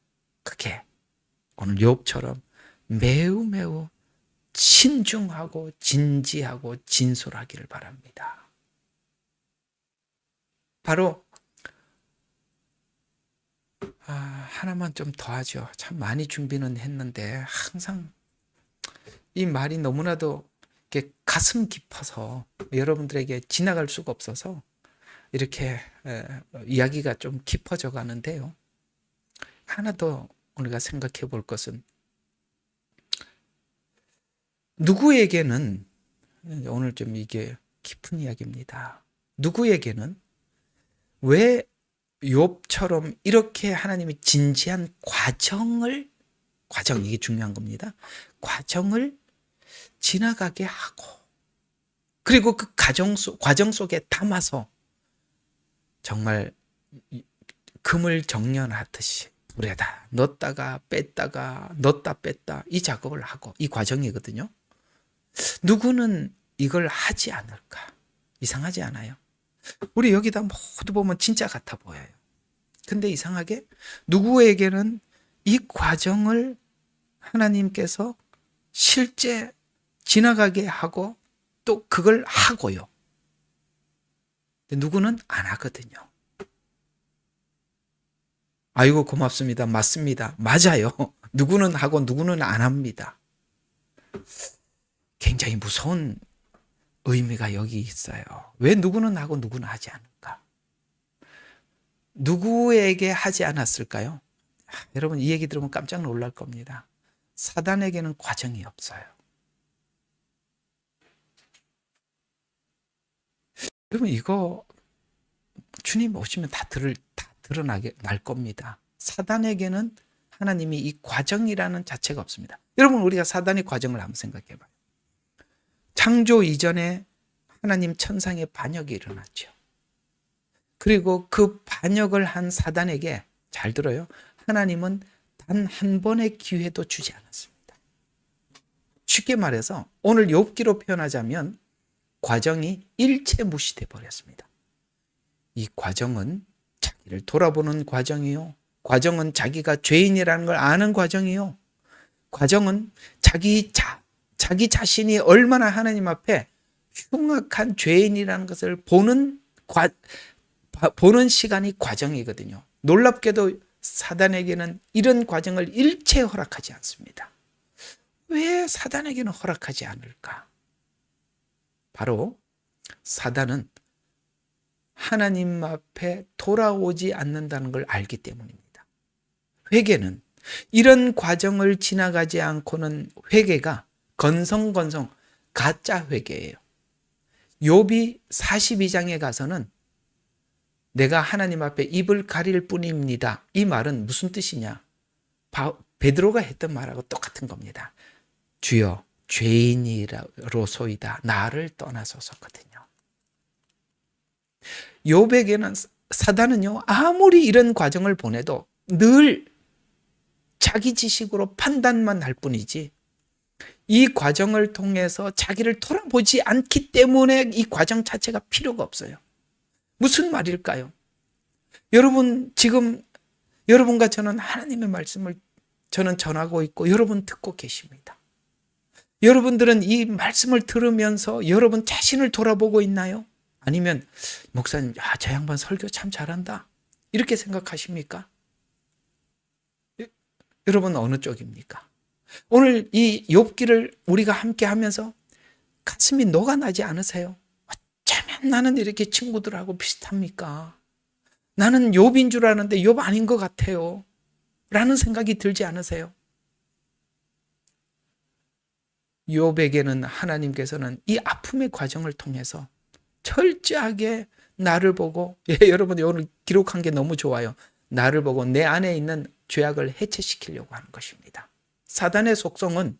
그게 오늘 욥처럼 매우 신중하고 진지하고 진솔하기를 바랍니다. 바로 하나만 좀 더 하죠. 참 많이 준비는 했는데 항상 이 말이 너무나도 이렇게 가슴 깊어서 여러분들에게 지나갈 수가 없어서 이렇게 이야기가 좀 깊어져 가는데요. 하나 더 우리가 생각해 볼 것은, 누구에게는, 오늘 좀 이게 깊은 이야기입니다. 누구에게는 왜 욥처럼 이렇게 하나님이 진지한 과정, 이게 중요한 겁니다. 과정을 지나가게 하고, 그리고 그 과정 속에 담아서 정말 금을 정련하듯이 불에다 넣었다가 뺐다가 넣었다 뺐다 이 작업을 하고, 이 과정이거든요. 누구는 이걸 하지 않을까? 이상하지 않아요? 우리 여기다 모두 보면 진짜 같아 보여요. 근데 이상하게 누구에게는 이 과정을 하나님께서 실제 지나가게 하고 또 그걸 하고요. 근데 누구는 안 하거든요. 아이고 고맙습니다. 맞습니다. 맞아요. 누구는 하고 누구는 안 합니다. 굉장히 무서운 의미가 여기 있어요. 왜 누구는 하고 누구는 하지 않을까? 누구에게 하지 않았을까요? 여러분 이 얘기 들으면 깜짝 놀랄 겁니다. 사단에게는 과정이 없어요. 여러분 이거 주님 오시면 다 드러나게 날 겁니다. 사단에게는 하나님이 이 과정이라는 자체가 없습니다. 여러분 우리가 사단의 과정을 한번 생각해 봐요. 창조 이전에 하나님 천상의 반역이 일어났죠. 그리고 그 반역을 한 사단에게 잘 들어요. 하나님은 단 한 번의 기회도 주지 않았습니다. 쉽게 말해서 오늘 욥기로 표현하자면 과정이 일체 무시돼 버렸습니다. 이 과정은 자기를 돌아보는 과정이요. 과정은 자기가 죄인이라는 걸 아는 과정이요. 과정은 자기 자신이 얼마나 하나님 앞에 흉악한 죄인이라는 것을 보는 시간이 과정이거든요. 놀랍게도 사단에게는 이런 과정을 일체 허락하지 않습니다. 왜 사단에게는 허락하지 않을까? 바로 사단은 하나님 앞에 돌아오지 않는다는 걸 알기 때문입니다. 회개는 이런 과정을 지나가지 않고는 회개가 건성건성 가짜 회개예요. 욥이 42장에 가서는 내가 하나님 앞에 입을 가릴 뿐입니다. 이 말은 무슨 뜻이냐? 베드로가 했던 말하고 똑같은 겁니다. 주여 죄인이로소이다. 나를 떠나소서거든요. 욥에게는 사단은요 아무리 이런 과정을 보내도 늘 자기 지식으로 판단만 할 뿐이지 이 과정을 통해서 자기를 돌아보지 않기 때문에 이 과정 자체가 필요가 없어요. 무슨 말일까요? 여러분 지금 여러분과 저는 하나님의 말씀을 저는 전하고 있고 여러분 듣고 계십니다. 여러분들은 이 말씀을 들으면서 여러분 자신을 돌아보고 있나요? 아니면 목사님 저 양반 설교 참 잘한다 이렇게 생각하십니까? 여러분 어느 쪽입니까? 오늘 이 욥기를 우리가 함께 하면서 가슴이 녹아나지 않으세요? 어쩌면 나는 이렇게 친구들하고 비슷합니까? 나는 욥인 줄 아는데 욥 아닌 것 같아요 라는 생각이 들지 않으세요? 욥에게는 하나님께서는 이 아픔의 과정을 통해서 철저하게 나를 보고 여러분이 오늘 기록한 게 너무 좋아요. 나를 보고 내 안에 있는 죄악을 해체시키려고 하는 것입니다. 사단의 속성은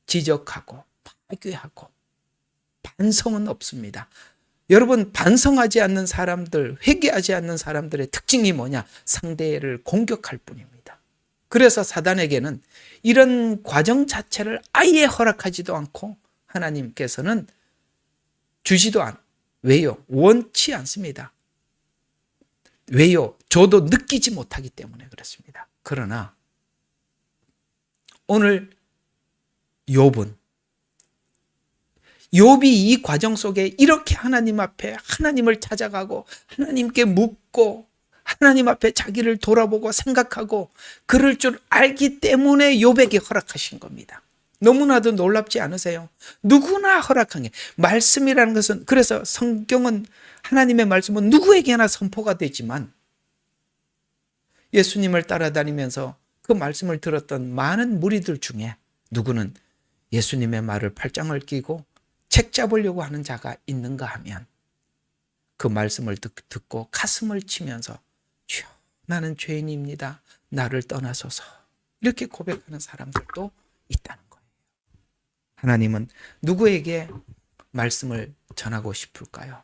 지적하고 파괴하고 반성은 없습니다. 여러분 반성하지 않는 사람들, 회개하지 않는 사람들의 특징이 뭐냐? 상대를 공격할 뿐입니다. 그래서 사단에게는 이런 과정 자체를 아예 허락하지도 않고 하나님께서는 주지도 않아요. 왜요? 원치 않습니다. 왜요? 저도 느끼지 못하기 때문에 그렇습니다. 그러나 오늘 욥이 이 과정 속에 이렇게 하나님 앞에 하나님을 찾아가고 하나님께 묻고 하나님 앞에 자기를 돌아보고 생각하고 그럴 줄 알기 때문에 욥에게 허락하신 겁니다. 너무나도 놀랍지 않으세요? 누구나 허락한 게 말씀이라는 것은 그래서 성경은 하나님의 말씀은 누구에게나 선포가 되지만 예수님을 따라다니면서 그 말씀을 들었던 많은 무리들 중에 누구는 예수님의 말을 팔짱을 끼고 책 잡으려고 하는 자가 있는가 하면 그 말씀을 듣고 가슴을 치면서 주여 나는 죄인입니다. 나를 떠나소서 이렇게 고백하는 사람들도 있다는 거예요. 하나님은 누구에게 말씀을 전하고 싶을까요?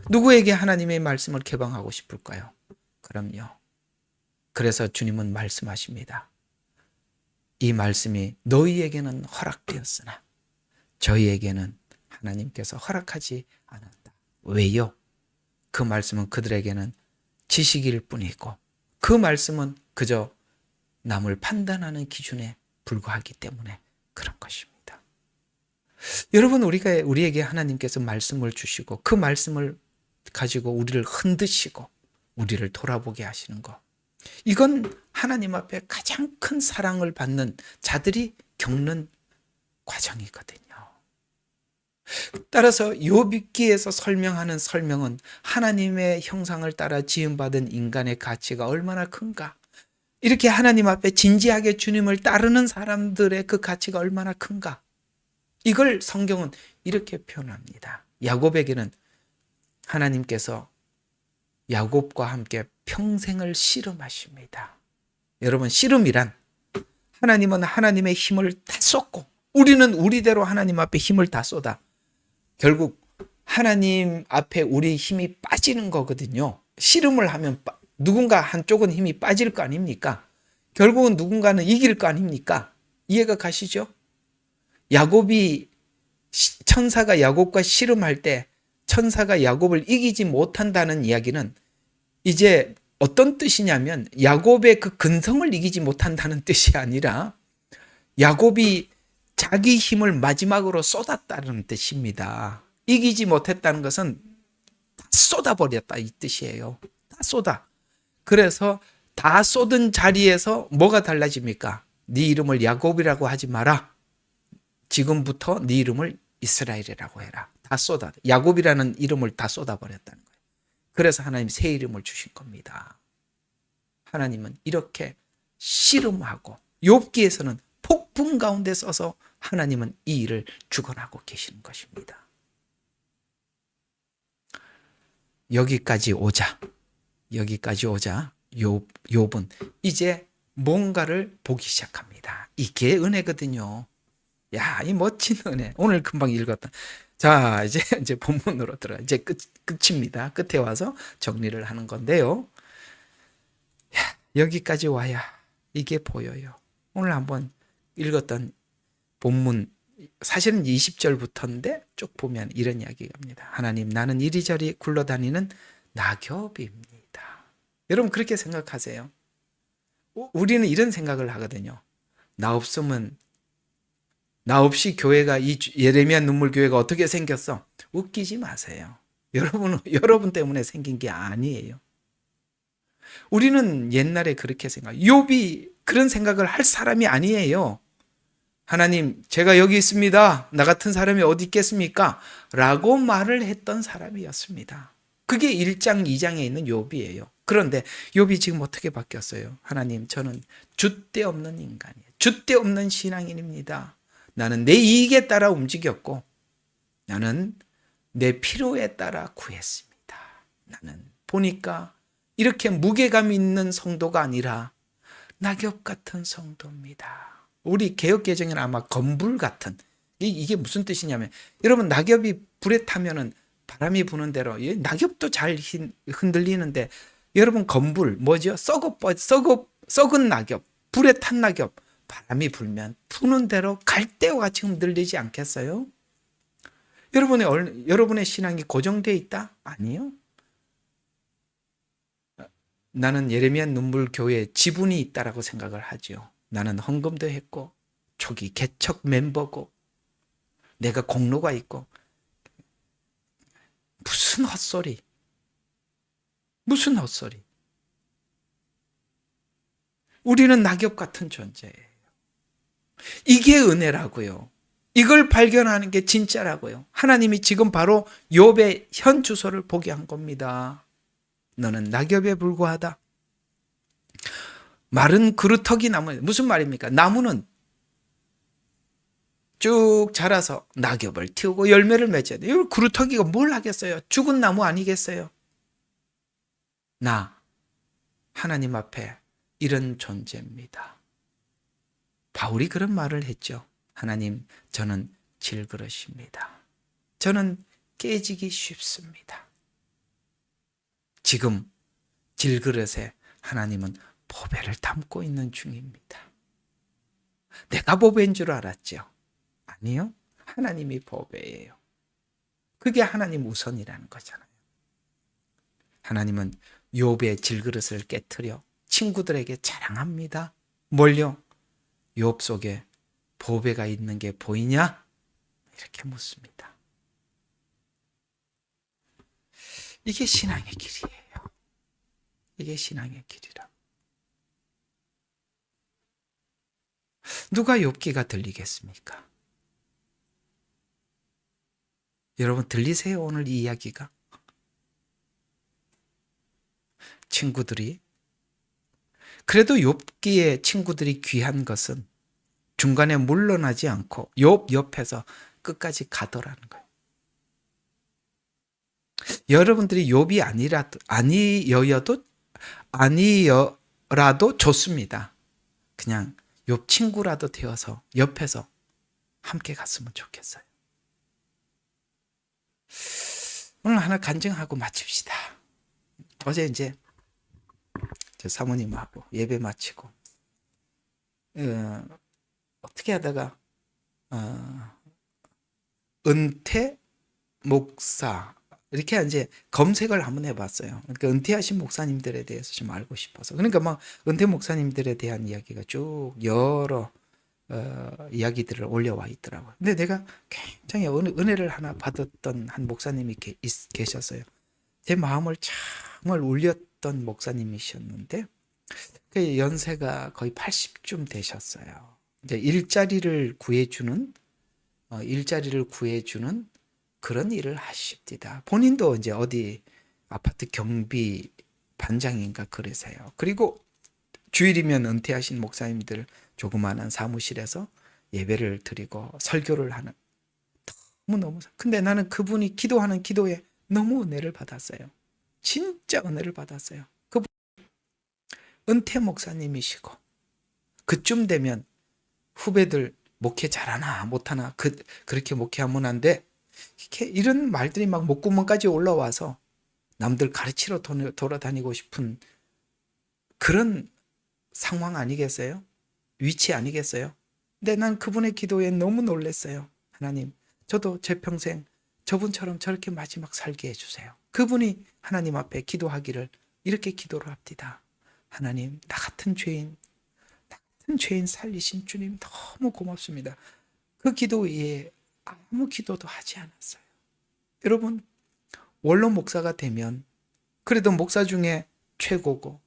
누구에게 하나님의 말씀을 개방하고 싶을까요? 그럼요. 그래서 주님은 말씀하십니다. 이 말씀이 너희에게는 허락되었으나 저희에게는 하나님께서 허락하지 않았다. 왜요? 그 말씀은 그들에게는 지식일 뿐이고 그 말씀은 그저 남을 판단하는 기준에 불과하기 때문에 그런 것입니다. 여러분 우리에게 하나님께서 말씀을 주시고 그 말씀을 가지고 우리를 흔드시고 우리를 돌아보게 하시는 것 이건 하나님 앞에 가장 큰 사랑을 받는 자들이 겪는 과정이거든요. 따라서 욥기에서 설명하는 설명은 하나님의 형상을 따라 지음받은 인간의 가치가 얼마나 큰가, 이렇게 하나님 앞에 진지하게 주님을 따르는 사람들의 그 가치가 얼마나 큰가, 이걸 성경은 이렇게 표현합니다. 야곱에게는 하나님께서 야곱과 함께 평생을 씨름하십니다. 여러분, 씨름이란 하나님은 하나님의 힘을 다 쏟고 우리는 우리대로 하나님 앞에 힘을 다 쏟아 결국 하나님 앞에 우리 힘이 빠지는 거거든요. 씨름을 하면 누군가 한쪽은 힘이 빠질 거 아닙니까? 결국은 누군가는 이길 거 아닙니까? 이해가 가시죠? 야곱이, 천사가 야곱과 씨름할 때 천사가 야곱을 이기지 못한다는 이야기는 이제 어떤 뜻이냐면 야곱의 그 근성을 이기지 못한다는 뜻이 아니라 야곱이 자기 힘을 마지막으로 쏟았다는 뜻입니다. 이기지 못했다는 것은 다 쏟아버렸다 이 뜻이에요. 다 쏟아. 그래서 다 쏟은 자리에서 뭐가 달라집니까? 네 이름을 야곱이라고 하지 마라. 지금부터 네 이름을 이스라엘이라고 해라. 다 쏟아. 야곱이라는 이름을 다 쏟아버렸다는 거예요. 그래서 하나님 새 이름을 주신 겁니다. 하나님은 이렇게 씨름하고 욥기에서는 폭풍 가운데 서서 하나님은 이 일을 주관하고 계시는 것입니다. 여기까지 오자 욥은 이제 뭔가를 보기 시작합니다. 이게 은혜거든요. 야, 이 멋진 은혜. 오늘 금방 읽었다. 자, 이제 본문으로 들어가. 이제 끝입니다. 끝에 와서 정리를 하는 건데요. 야, 여기까지 와야 이게 보여요. 오늘 한번 읽었던 본문, 사실은 20절부터인데 쭉 보면 이런 이야기가 합니다. 하나님, 나는 이리저리 굴러다니는 낙엽입니다. 여러분 그렇게 생각하세요? 우리는 이런 생각을 하거든요. 나 없이 교회가, 이 예레미야 눈물 교회가 어떻게 생겼어? 웃기지 마세요. 여러분 때문에 생긴 게 아니에요. 우리는 옛날에 그렇게 욥이 그런 생각을 할 사람이 아니에요. 하나님, 제가 여기 있습니다. 나 같은 사람이 어디 있겠습니까? 라고 말을 했던 사람이었습니다. 그게 1장, 2장에 있는 욥이에요. 그런데 욥이 지금 어떻게 바뀌었어요? 하나님, 저는 줏대 없는 인간이에요. 줏대 없는 신앙인입니다. 나는 내 이익에 따라 움직였고 나는 내 필요에 따라 구했습니다. 나는 보니까 이렇게 무게감 있는 성도가 아니라 낙엽 같은 성도입니다. 우리 개역개정에는 아마 건불 같은, 이게 무슨 뜻이냐면, 여러분 낙엽이 불에 타면은 바람이 부는 대로 낙엽도 잘 흔들리는데, 여러분 건불 뭐죠? 썩은 낙엽, 불에 탄 낙엽, 바람이 불면 푸는 대로 갈대와 같이 흔들리지 않겠어요? 여러분의 신앙이 고정되어 있다? 아니요. 나는 예레미야 눈물 교회에 지분이 있다라고 생각을 하죠. 나는 헌금도 했고 초기 개척 멤버고 내가 공로가 있고. 무슨 헛소리. 우리는 낙엽 같은 존재예요. 이게 은혜라고요. 이걸 발견하는 게 진짜라고요. 하나님이 지금 바로 욥의 현 주소를 보게 한 겁니다. 너는 낙엽에 불과하다. 마른 그루터기 나무, 무슨 말입니까? 나무는 쭉 자라서 낙엽을 틔우고 열매를 맺어야 돼요. 이 그루터기가 뭘 하겠어요? 죽은 나무 아니겠어요? 나 하나님 앞에 이런 존재입니다. 바울이 그런 말을 했죠. 하나님, 저는 질그릇입니다. 저는 깨지기 쉽습니다. 지금 질그릇에 하나님은 보배를 담고 있는 중입니다. 내가 보배인 줄 알았죠? 아니요. 하나님이 보배예요. 그게 하나님 우선이라는 거잖아요. 하나님은 욥의 질그릇을 깨트려 친구들에게 자랑합니다. 뭘요? 욥 속에 보배가 있는 게 보이냐? 이렇게 묻습니다. 이게 신앙의 길이에요. 이게 신앙의 길이라. 누가 욥기가 들리겠습니까? 여러분 들리세요? 오늘 이 이야기가? 친구들이 그래도 욥기의 친구들이 귀한 것은 중간에 물러나지 않고 욥 옆에서 끝까지 가더라는 거예요. 여러분들이 욥이 아니어라도 좋습니다. 그냥 욥 친구라도 되어서 옆에서 함께 갔으면 좋겠어요. 오늘 하나 간증하고 마칩시다. 어제 이제 제 사모님하고 예배 마치고 어떻게 하다가 은퇴 목사 이렇게 이제 검색을 한번 해봤어요. 그러니까 은퇴하신 목사님들에 대해서 좀 알고 싶어서. 그러니까 막 은퇴 목사님들에 대한 이야기가 쭉 여러 이야기들을 올려와 있더라고요. 근데 내가 굉장히 은혜를 하나 받았던 한 목사님이 계셨어요. 제 마음을 정말 울렸던 목사님이셨는데 그 연세가 거의 80쯤 되셨어요. 이제 일자리를 구해주는 그런 일을 하십니다. 본인도 이제 어디 아파트 경비 반장인가 그러세요. 그리고 주일이면 은퇴하신 목사님들 조그마한 사무실에서 예배를 드리고 설교를 하는 너무너무. 근데 나는 그분이 기도하는 기도에 너무 은혜를 받았어요. 진짜 은혜를 받았어요. 그분 은퇴 목사님이시고 그쯤 되면 후배들 목회 잘하나 못하나 그렇게 목회하면 안 돼. 이런 말들이 막 목구멍까지 올라와서 남들 가르치러 돌아다니고 싶은 그런 상황 아니겠어요? 위치 아니겠어요? 근데 난 그분의 기도에 너무 놀랐어요. 하나님, 저도 제 평생 저분처럼 저렇게 마지막 살게 해주세요. 그분이 하나님 앞에 기도하기를 이렇게 기도를 합니다. 하나님, 나 같은 죄인 살리신 주님 너무 고맙습니다. 그 기도 외에 아무 기도도 하지 않았어요. 여러분, 원로 목사가 되면 그래도 목사 중에 최고고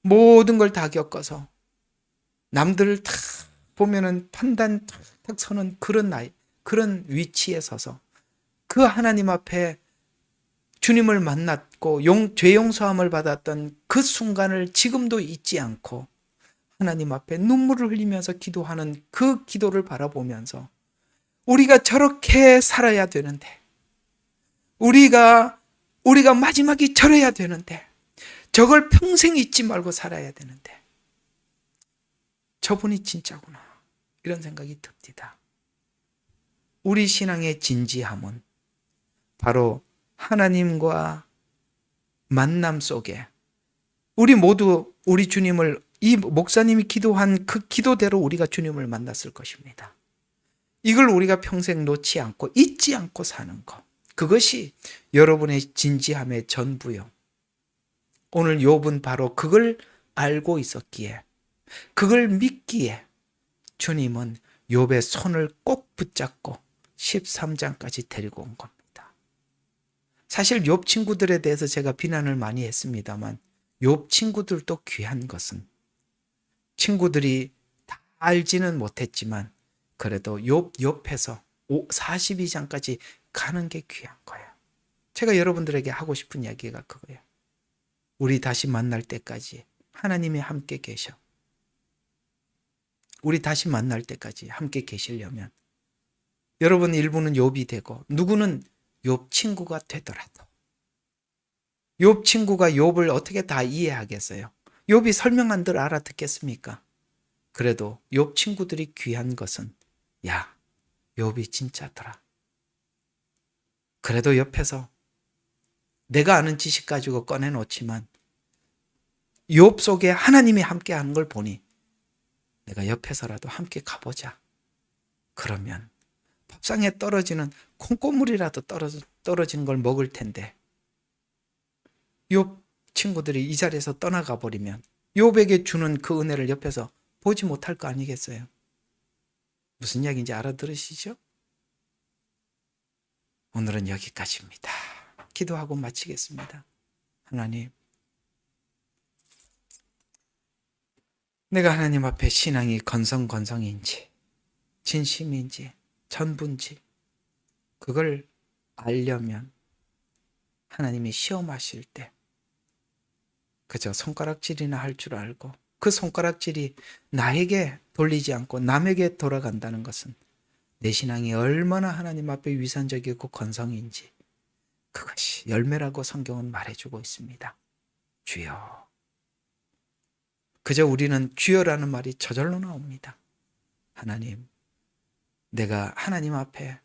모든 걸 다 겪어서 남들을 다 보면은 판단 탁 서는 그런 위치에 서서 그 하나님 앞에 주님을 만났고 죄 용서함을 받았던 그 순간을 지금도 잊지 않고 하나님 앞에 눈물을 흘리면서 기도하는 그 기도를 바라보면서 우리가 저렇게 살아야 되는데 우리가 마지막이 저래야 되는데 저걸 평생 잊지 말고 살아야 되는데 저분이 진짜구나 이런 생각이 듭니다. 우리 신앙의 진지함은 바로 하나님과 만남 속에 우리 모두 우리 주님을 이 목사님이 기도한 그 기도대로 우리가 주님을 만났을 것입니다. 이걸 우리가 평생 놓지 않고 잊지 않고 사는 것. 그것이 여러분의 진지함의 전부요. 오늘 욥은 바로 그걸 알고 있었기에 그걸 믿기에 주님은 욥의 손을 꼭 붙잡고 13장까지 데리고 온 겁니다. 사실 욥 친구들에 대해서 제가 비난을 많이 했습니다만 욥 친구들도 귀한 것은 친구들이 다 알지는 못했지만 그래도 욥 옆에서 42장까지 가는 게 귀한 거예요. 제가 여러분들에게 하고 싶은 이야기가 그거예요. 우리 다시 만날 때까지 하나님이 함께 계셔. 우리 다시 만날 때까지 함께 계시려면 여러분 일부는 욥이 되고 누구는 욥 친구가 되더라도 욥 친구가 욥을 어떻게 다 이해하겠어요? 욥이 설명한 대로 알아듣겠습니까? 그래도 욥 친구들이 귀한 것은 야, 욥이 진짜더라. 그래도 옆에서 내가 아는 지식 가지고 꺼내놓지만 욥 속에 하나님이 함께하는 걸 보니 내가 옆에서라도 함께 가보자. 그러면 밥상에 떨어지는 콩고물이라도 떨어지는 걸 먹을 텐데 욥 친구들이 이 자리에서 떠나가 버리면 욥에게 주는 그 은혜를 옆에서 보지 못할 거 아니겠어요? 무슨 이야기인지 알아들으시죠? 오늘은 여기까지입니다. 기도하고 마치겠습니다. 하나님, 내가 하나님 앞에 신앙이 건성인지 진심인지 전부인지 그걸 알려면 하나님이 시험하실 때 그저 손가락질이나 할 줄 알고 그 손가락질이 나에게 돌리지 않고 남에게 돌아간다는 것은 내 신앙이 얼마나 하나님 앞에 위선적이고 건성인지 그것이 열매라고 성경은 말해주고 있습니다. 주여. 그저 우리는 주여라는 말이 저절로 나옵니다. 하나님, 내가 하나님 앞에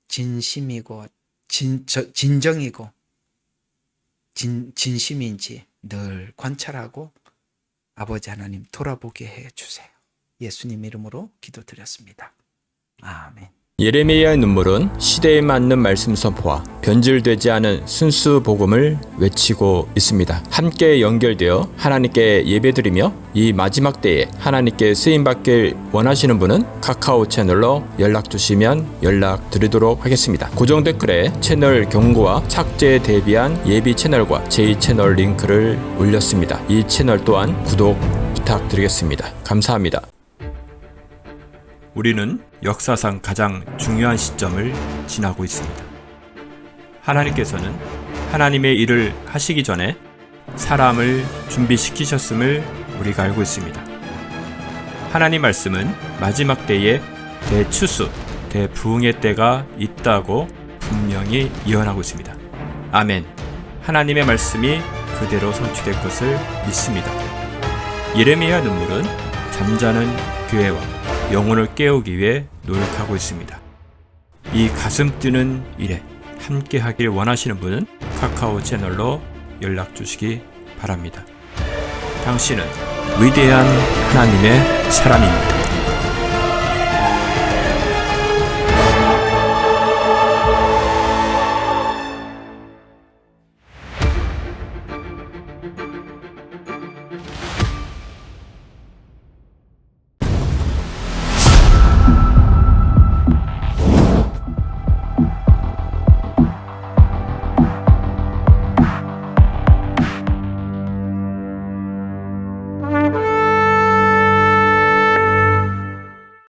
진심이고 진정이고 진심인지 늘 관찰하고 아버지 하나님 돌아보게 해주세요. 예수님 이름으로 기도드렸습니다. 아멘. 예레미야의 눈물은 시대에 맞는 말씀 선포와 변질되지 않은 순수 복음을 외치고 있습니다. 함께 연결되어 하나님께 예배드리며 이 마지막 때에 하나님께 쓰임받길 원하시는 분은 카카오 채널로 연락 주시면 연락드리도록 하겠습니다. 고정 댓글에 채널 경고와 착제에 대비한 예비 채널과 제2채널 링크를 올렸습니다. 이 채널 또한 구독 부탁드리겠습니다. 감사합니다. 우리는 역사상 가장 중요한 시점을 지나고 있습니다. 하나님께서는 하나님의 일을 하시기 전에 사람을 준비시키셨음을 우리가 알고 있습니다. 하나님 말씀은 마지막 때에 대추수, 대부흥의 때가 있다고 분명히 예언하고 있습니다. 아멘. 하나님의 말씀이 그대로 성취될 것을 믿습니다. 예레미야 눈물은 잠자는 교회와 영혼을 깨우기 위해 노력하고 있습니다. 이 가슴 뛰는 일에 함께 하길 원하시는 분은 카카오 채널로 연락 주시기 바랍니다. 당신은 위대한 하나님의 사람입니다.